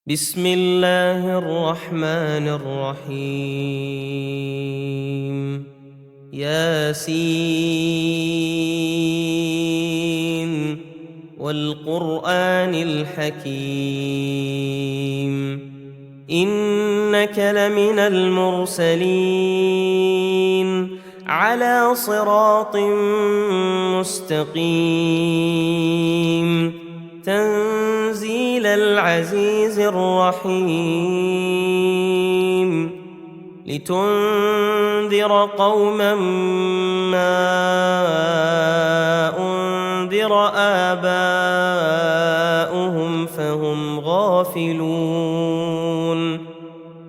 بسم الله الرحمن الرحيم ياسين والقرآن الحكيم إنك لمن المرسلين على صراط مستقيم تنزيل العزيز الرحيم لتنذر قوما ما أنذر آباؤهم فهم غافلون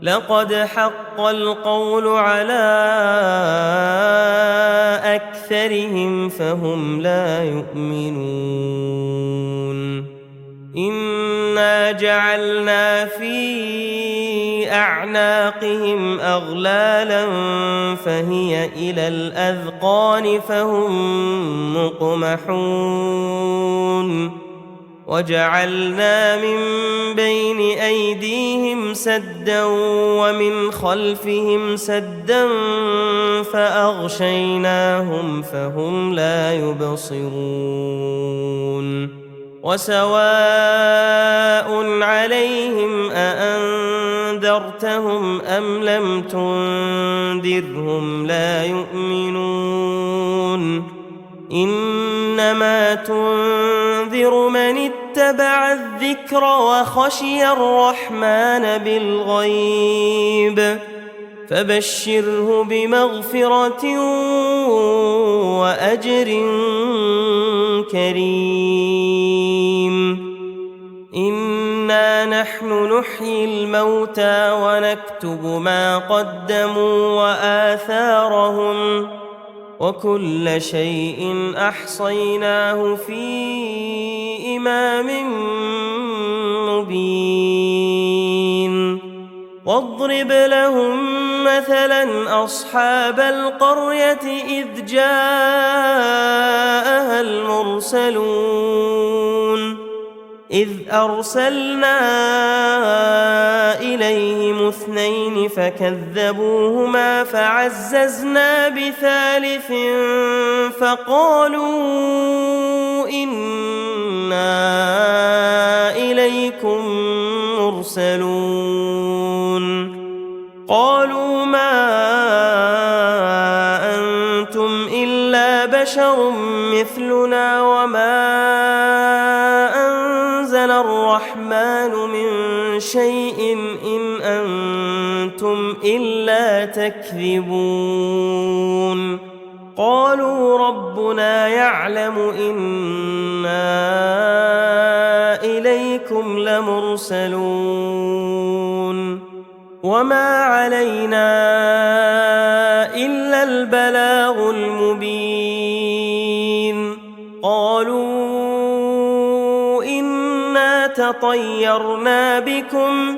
لقد حق القول على أكثرهم فهم لا يؤمنون إنا جعلنا في أعناقهم أغلالا فهي إلى الأذقان فهم مقمحون وجعلنا من بين أيديهم سدا ومن خلفهم سدا فأغشيناهم فهم لا يبصرون وسواء عليهم أأنذرتهم أم لم تنذرهم لا يؤمنون إنما تنذر من اتبع الذكر وخشي الرحمن بالغيب فبشره بمغفرة وأجر كريم إنا نحن نحيي الموتى ونكتب ما قدموا وآثارهم وكل شيء أحصيناه في إمام مبين واضرب لهم مثلا أصحاب القرية إذ جاءها المرسلون إذ أرسلنا إليهم اثنين فكذبوهما فعززنا بثالث فقالوا إنا إليكم مرسلون قالوا ما أنتم إلا بشر مثلنا وما أنزل الرحمن من شيء إن أنتم إلا تكذبون قالوا ربنا يعلم إنا إليكم لمرسلون وما علينا إلا البلاغ المبين قالوا إنا تطيرنا بكم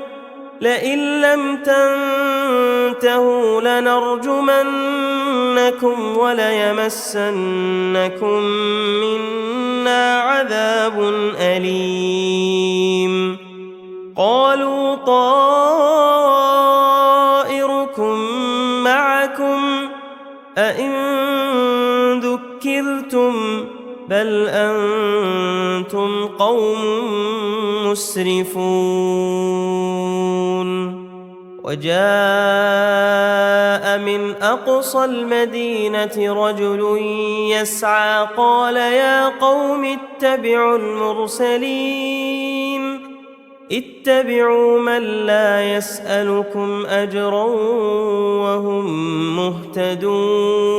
لئن لم تنتهوا لنرجمنكم وليمسنكم منا عذاب أليم قالوا طائركم معكم أئن ذكرتم بل أنتم قوم مسرفون وجاء من أقصى المدينة رجل يسعى قال يا قوم اتبعوا المرسلين اتبعوا من لا يسألكم أجرا وهم مهتدون